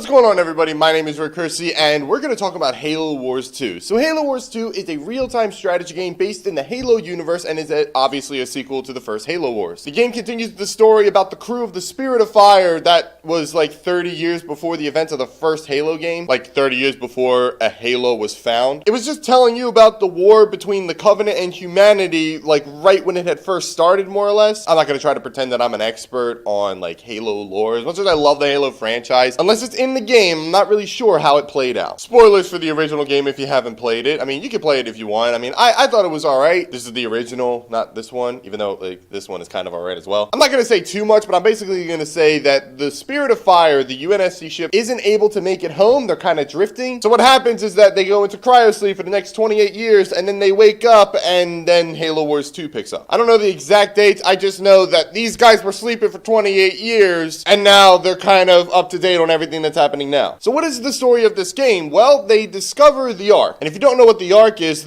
What's going on, everybody? My name is Curci, and we're going to talk about Halo Wars 2. So Halo Wars 2 is a real-time strategy game based in the Halo universe and is obviously a sequel to the first Halo Wars. The game continues the story about the crew of the Spirit of Fire that was like 30 years before the events of the first Halo game, like 30 years before a Halo was found. It was just telling you about the war between the Covenant and humanity, like right when it had first started, more or less. I'm not going to try to pretend that I'm an expert on like Halo lore, as much as I love the Halo franchise. Unless it's in the game, I'm not really sure how it played out. Spoilers for the original game if you haven't played it. I mean, you can play it if you want. I mean, I thought it was alright. This is the original, not this one, even though like this one is kind of alright as well. I'm not going to say too much, but I'm basically going to say that the Spirit of Fire, the UNSC ship, isn't able to make it home. They're kind of drifting. So what happens is that they go into cryosleep for the next 28 years, and then they wake up, and then Halo Wars 2 picks up. I don't know the exact dates. I just know that these guys were sleeping for 28 years, and now they're kind of up to date on everything that's happening now. So what is the story of this game? Well, they discover the Ark. And if you don't know what the Ark is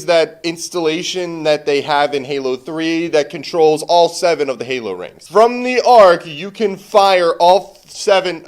that installation that they have in Halo 3 that controls all 7 of the Halo rings. From the Ark, you can fire all 7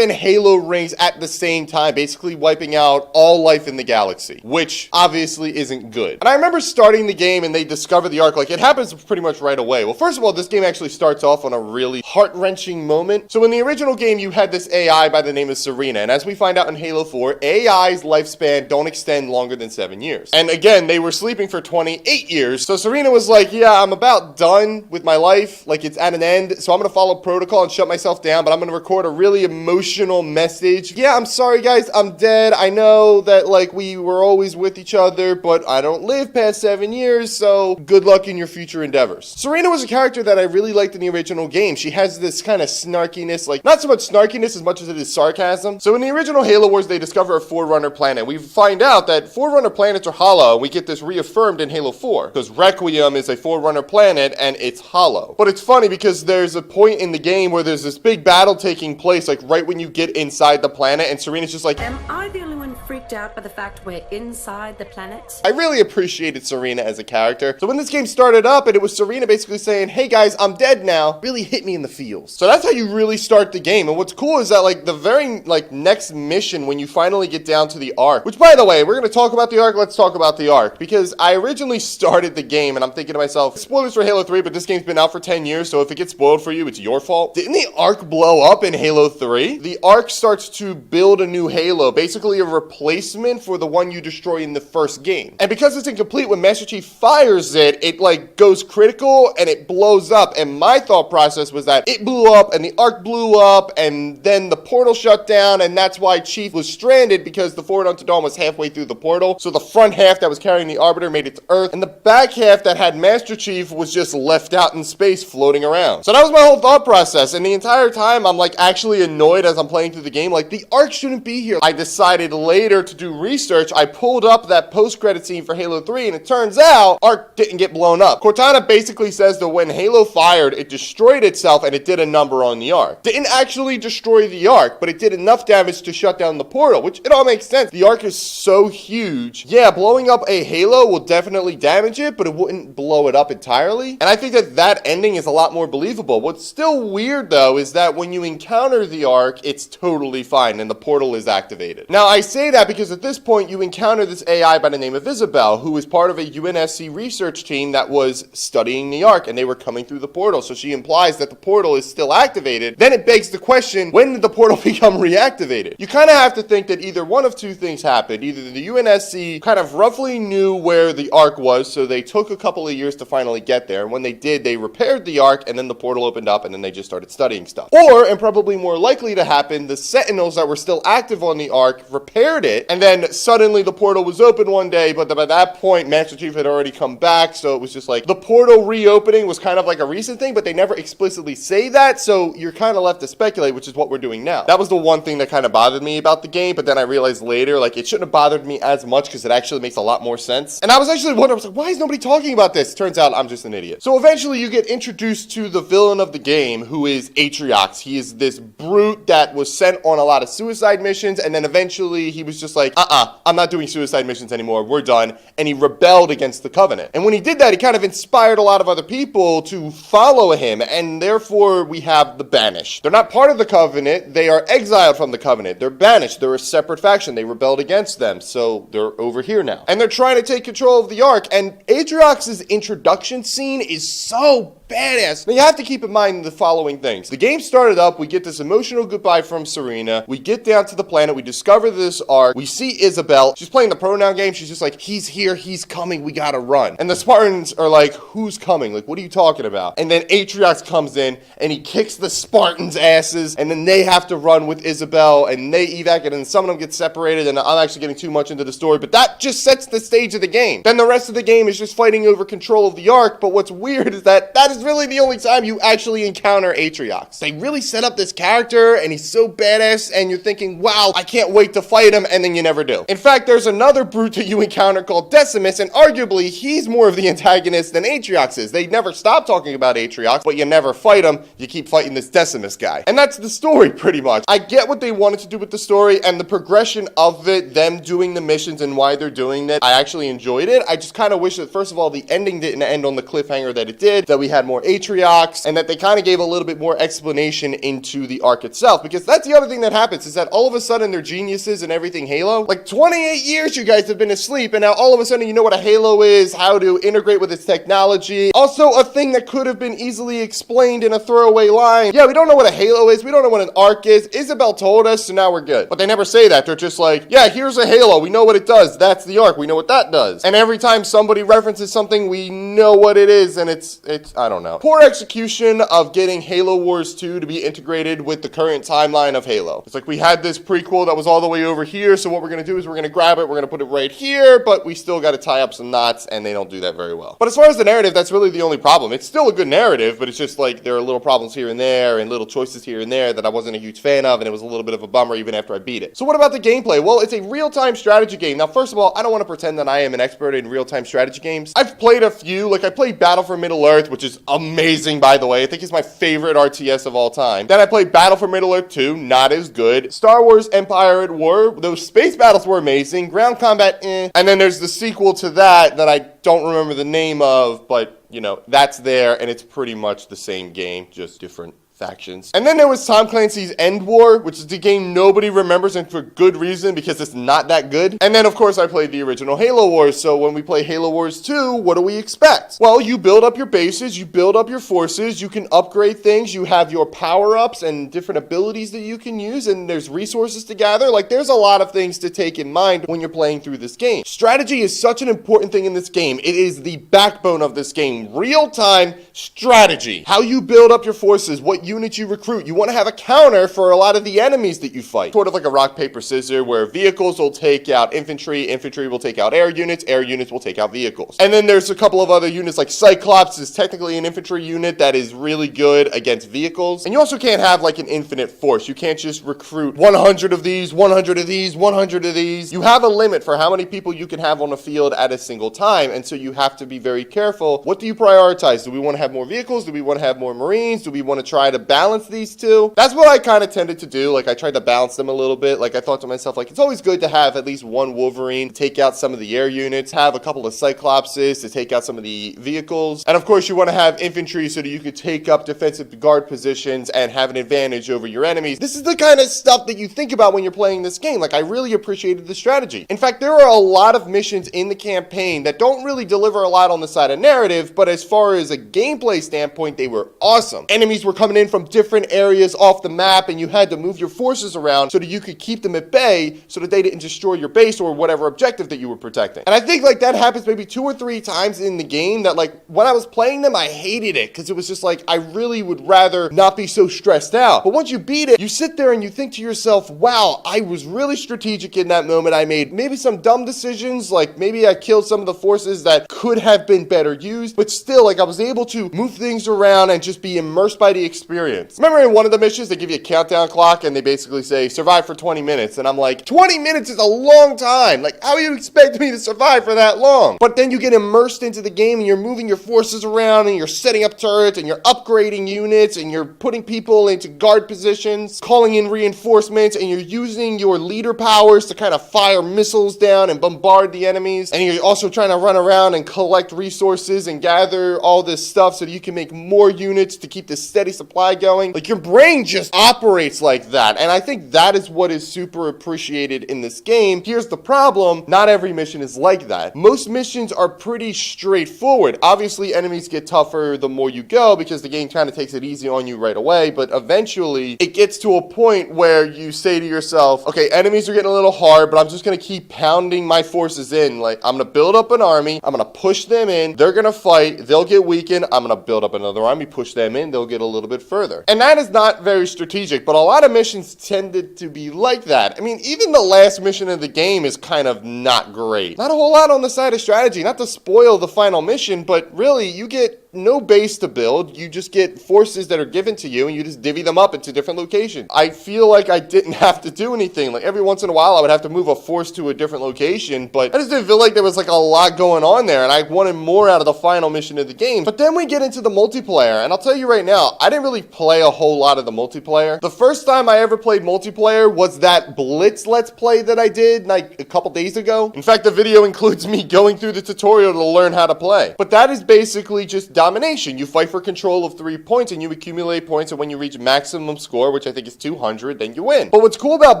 Halo rings at the same time, basically wiping out all life in the galaxy, which obviously isn't good. And I remember starting the game and they discover the Ark, like it happens pretty much right away. Well, first of all, this game actually starts off on a really heart-wrenching moment. So in the original game, you had this AI by the name of Serena, and as we find out in Halo 4, AI's lifespan don't extend longer than 7 years. And again, they were sleeping for 28 years, so Serena was like, yeah, I'm about done with my life, like it's at an end, so I'm gonna follow protocol and shut myself down, but I'm gonna record a really emotional message. Yeah, I'm sorry guys, I'm dead. I know that like we were always with each other, but I don't live past 7 years, so good luck in your future endeavors. Serena was a character that I really liked in the original game. She has this kind of snarkiness, like not so much snarkiness as much as it is sarcasm. So in the original Halo Wars, they discover a Forerunner planet. We find out that Forerunner planets are hollow, and we get this reaffirmed in Halo 4, because Requiem is a Forerunner planet, and it's hollow. But it's funny because there's a point in the game where there's this big battle taking place, like right when you get inside the planet, and Serena's just like, am I the only one freaked out by the fact we're inside the planet? I really appreciated Serena as a character. So when this game started up and it was Serena basically saying, hey guys, I'm dead now, really hit me in the feels. So that's how you really start the game. And what's cool is that like the very like next mission when you finally get down to the Ark, which by the way, we're going to talk about the Ark. Let's talk about the Ark, because I originally started the game and I'm thinking to myself, spoilers for Halo 3, but this game's been out for 10 years. So if it gets spoiled for you, it's your fault. Didn't the Ark blow up in Halo 3? The Ark starts to build a new Halo, basically a replacement for the one you destroy in the first game. And because it's incomplete, when Master Chief fires it, it like goes critical and it blows up. And my thought process was that it blew up and the Ark blew up and then the portal shut down, and that's why Chief was stranded, because the Forward Unto Dawn was halfway through the portal. So the front half that was carrying the Arbiter made it to Earth, and the back half that had Master Chief was just left out in space floating around. So that was my whole thought process, and the entire time I'm like actually annoyed as I'm playing through the game, like the Ark shouldn't be here. I decided later to do research. I pulled up that post-credit scene for Halo 3, and it turns out Ark didn't get blown up. Cortana basically says that when Halo fired, it destroyed itself and it did a number on the Ark. Didn't actually destroy the Ark, but it did enough damage to shut down the portal, which it all makes sense. The Ark is so huge. Yeah, blowing up a Halo will definitely damage it, but it wouldn't blow it up entirely. And I think that that ending is a lot more believable. What's still weird though is that when you encounter the Ark, it's totally fine and the portal is activated. Now I say that because at this point you encounter this AI by the name of Isabel, who is part of a UNSC research team that was studying the Ark, and they were coming through the portal. So she implies that the portal is still activated. Then it begs the question, when did the portal become reactivated? You kind of have to think that either one of two things happened. Either the UNSC kind of roughly knew where the Ark was, so they took a couple of years to finally get there. And when they did, they repaired the Ark, and then the portal opened up, and then they just started studying stuff. Or, and probably more likely to happen, the Sentinels that were still active on the Ark repaired it, and then suddenly the portal was open one day, but by that point, Master Chief had already come back, so it was just like, the portal reopening was kind of like a recent thing, but they never explicitly say that, so you're kind of left to speculate, which is what we're doing now. That was the one thing that kind of bothered me about the game, but then I realized later, like, it shouldn't have bothered me as much, because it actually makes a lot more sense. And I was actually wondering, I was like, why is nobody talking about this? Turns out I'm just an idiot. So eventually you get introduced to the villain of the game, who is Atriox. He is this brute that was sent on a lot of suicide missions, and then eventually he was was just like, I'm not doing suicide missions anymore. We're done. And he rebelled against the Covenant. And when he did that, he kind of inspired a lot of other people to follow him. And therefore, we have the Banished. They're not part of the Covenant. They are exiled from the Covenant. They're banished. They're a separate faction. They rebelled against them. So they're over here now. And they're trying to take control of the Ark. And Atriox's introduction scene is so badass. Now, you have to keep in mind the following things. The game started up, we get this emotional goodbye from Serena, we get down to the planet, we discover this Ark, we see Isabel, she's playing the pronoun game, she's just like, he's here, he's coming, we gotta run. And the Spartans are like, who's coming? Like, what are you talking about? And then Atriox comes in, and he kicks the Spartans' asses, and then they have to run with Isabel, and they evac, and then some of them get separated, and I'm actually getting too much into the story, but that just sets the stage of the game. Then the rest of the game is just fighting over control of the Ark, but what's weird is that is really the only time you actually encounter Atriox. They really set up this character, and he's so badass, and you're thinking, wow, I can't wait to fight him, and then you never do. In fact, there's another brute that you encounter called Decimus, and arguably, he's more of the antagonist than Atriox is. They never stop talking about Atriox, but you never fight him, you keep fighting this Decimus guy. And that's the story, pretty much. I get what they wanted to do with the story, and the progression of it, them doing the missions and why they're doing that, I actually enjoyed it. I just kind of wish that, first of all, the ending didn't end on the cliffhanger that it did, that we had more Atriox, and that they kind of gave a little bit more explanation into the Ark itself, because that's the other thing that happens, is that all of a sudden they're geniuses and everything Halo. Like, 28 years you guys have been asleep, and now all of a sudden you know what a Halo is, how to integrate with its technology. Also, a thing that could have been easily explained in a throwaway line. Yeah, we don't know what a Halo is, we don't know what an Ark is. Isabel told us, so now we're good. But they never say that. They're just like, yeah, here's a Halo, we know what it does, that's the Ark, we know what that does. And every time somebody references something, we know what it is, and it's I don't know. Poor execution of getting Halo Wars 2 to be integrated with the current timeline of Halo. It's like we had this prequel that was all the way over here, so what we're going to do is we're going to grab it, we're going to put it right here, but we still got to tie up some knots, and they don't do that very well. But as far as the narrative, that's really the only problem. It's still a good narrative, but it's just like there are little problems here and there, and little choices here and there that I wasn't a huge fan of, and it was a little bit of a bummer even after I beat it. So what about the gameplay? Well, it's a real-time strategy game. Now, first of all, I don't want to pretend that I am an expert in real-time strategy games. I've played a few, like I played Battle for Middle-earth, which is amazing, by the way. I think it's my favorite RTS of all time. Then I played Battle for Middle-earth 2, not as good. Star Wars Empire at War, those space battles were amazing. Ground combat, And then there's the sequel to that I don't remember the name of, but, you know, that's there, and it's pretty much the same game, just different factions. And then there was Tom Clancy's End War, which is the game nobody remembers, and for good reason, because it's not that good. And then, of course, I played the original Halo Wars, so when we play Halo Wars 2, what do we expect? Well, you build up your bases, you build up your forces, you can upgrade things, you have your power-ups and different abilities that you can use, and there's resources to gather. Like, there's a lot of things to take in mind when you're playing through this game. Strategy is such an important thing in this game. It is the backbone of this game. Real-time strategy. How you build up your forces, what units you recruit. You want to have a counter for a lot of the enemies that you fight. Sort of like a rock, paper, scissors, where vehicles will take out infantry, infantry will take out air units will take out vehicles. And then there's a couple of other units, like Cyclops is technically an infantry unit that is really good against vehicles. And you also can't have like an infinite force. You can't just recruit 100 of these, 100 of these, 100 of these. You have a limit for how many people you can have on the field at a single time, and so you have to be very careful. What do you prioritize? Do we want to have more vehicles? Do we want to have more Marines? Do we want to try to balance these two? That's what I kind of tended to do. Like, I tried to balance them a little bit. Like, I thought to myself, like, it's always good to have at least one Wolverine to take out some of the air units, have a couple of Cyclopses to take out some of the vehicles, and of course you want to have infantry so that you could take up defensive guard positions and have an advantage over your enemies. This is the kind of stuff that you think about when you're playing this game. Like, I really appreciated the strategy. In fact, there are a lot of missions in the campaign that don't really deliver a lot on the side of narrative, but as far as a gameplay standpoint, they were awesome. Enemies were coming in from different areas off the map, and you had to move your forces around so that you could keep them at bay so that they didn't destroy your base or whatever objective that you were protecting. And I think like that happens maybe 2 or 3 times in the game that like when I was playing them, I hated it because it was just like I really would rather not be so stressed out. But once you beat it, you sit there and you think to yourself, wow, I was really strategic in that moment. I made maybe some dumb decisions, like maybe I killed some of the forces that could have been better used, but still like I was able to move things around and just be immersed by the experience experience. Remember in one of the missions, they give you a countdown clock and they basically say, survive for 20 minutes. And I'm like, 20 minutes is a long time. Like, how do you expect me to survive for that long? But then you get immersed into the game and you're moving your forces around and you're setting up turrets and you're upgrading units and you're putting people into guard positions, calling in reinforcements, and you're using your leader powers to kind of fire missiles down and bombard the enemies. And you're also trying to run around and collect resources and gather all this stuff so that you can make more units to keep this steady supply going. Like, your brain just operates like that. And I think that is what is super appreciated in this game. Here's the problem. Not every mission is like that. Most missions are pretty straightforward. Obviously, enemies get tougher the more you go because the game kind of takes it easy on you right away. But eventually, it gets to a point where you say to yourself, okay, enemies are getting a little hard, but I'm just going to keep pounding my forces in. Like, I'm going to build up an army. I'm going to push them in. They're going to fight. They'll get weakened. I'm going to build up another army, push them in. They'll get a little bit further. And that is not very strategic, but a lot of missions tended to be like that. I mean, even the last mission of the game is kind of not great. Not a whole lot on the side of strategy, not to spoil the final mission, but really, you get no base to build. You just get forces that are given to you and you just divvy them up into different locations. I feel like I didn't have to do anything. Like, every once in a while I would have to move a force to a different location, but I just didn't feel like there was like a lot going on there, and I wanted more out of the final mission of the game. But then we get into the multiplayer, and I'll tell you right now, I didn't really play a whole lot of the multiplayer. The first time I ever played multiplayer was that Blitz Let's Play that I did like a couple days ago. In fact, the video includes me going through the tutorial to learn how to play. But that is basically just domination. You fight for control of 3 points and you accumulate points, and when you reach maximum score, which I think is 200, then you win. But what's cool about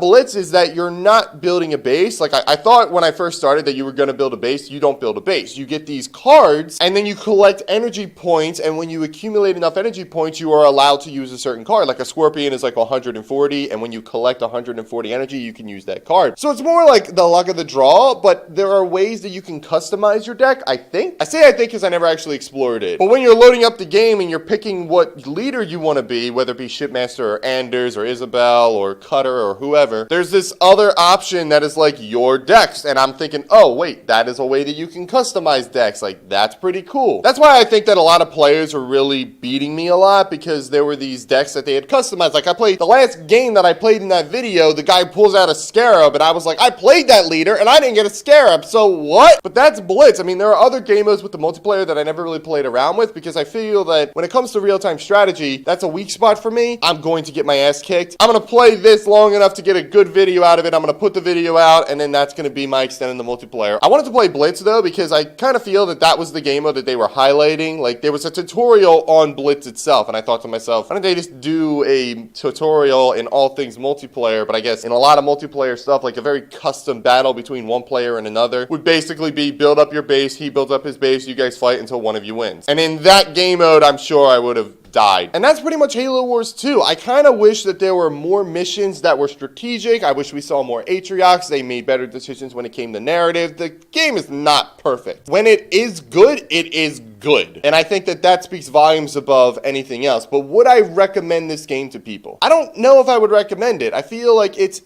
Blitz is that you're not building a base. Like, I thought when I first started that you were going to build a base. You don't build a base. You get these cards and then you collect energy points, and when you accumulate enough energy points, you are allowed to use a certain card. Like, a Scorpion is like 140, and when you collect 140 energy, you can use that card. So it's more like the luck of the draw, but there are ways that you can customize your deck, I think. I say I think because I never actually explored it. But when you're loading up the game and you're picking what leader you want to be, whether it be Shipmaster or Anders or Isabel or Cutter or whoever, there's this other option that is like your decks. And I'm thinking, oh wait, that is a way that you can customize decks. Like, that's pretty cool. That's why I think that a lot of players are really beating me a lot, because there were these decks that they had customized. Like, I played the last game that I played in that video, the guy pulls out a Scarab, and I was like, I played that leader and I didn't get a Scarab, so what? But that's Blitz. I mean, there are other game modes with the multiplayer that I never really played around with, because I feel that when it comes to real-time strategy, that's a weak spot for me. I'm going to get my ass kicked. I'm going to play this long enough to get a good video out of it. I'm going to put the video out, and then that's going to be my extent in the multiplayer. I wanted to play Blitz, though, because I kind of feel that that was the game mode that they were highlighting. Like, there was a tutorial on Blitz itself, and I thought to myself, why don't they just do a tutorial in all things multiplayer? But I guess in a lot of multiplayer stuff, like a very custom battle between one player and another would basically be build up your base, he builds up his base, you guys fight until one of you wins. And in that game mode, I'm sure I would have died. And that's pretty much Halo Wars 2. I kind of wish that there were more missions that were strategic. I wish we saw more Atriox. They made better decisions when it came to narrative. The game is not perfect. When it is good, it is good. And I think that that speaks volumes above anything else. But would I recommend this game to people? I don't know if I would recommend it. I feel like it's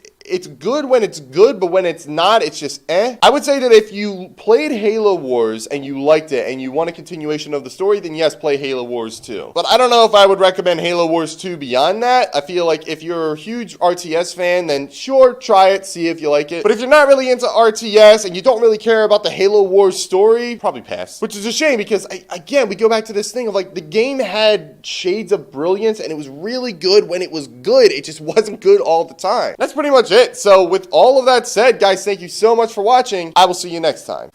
good when it's good, but when it's not, it's just eh. I would say that if you played Halo Wars and you liked it and you want a continuation of the story, then yes, play Halo Wars 2. But I don't know if I would recommend Halo Wars 2 beyond that. I feel like if you're a huge RTS fan, then sure, try it, see if you like it. But if you're not really into RTS and you don't really care about the Halo Wars story, probably pass. Which is a shame, because again, we go back to this thing of like, the game had shades of brilliance and it was really good when it was good. It just wasn't good all the time. That's pretty much it. So with all of that said, guys, thank you so much for watching. I will see you next time.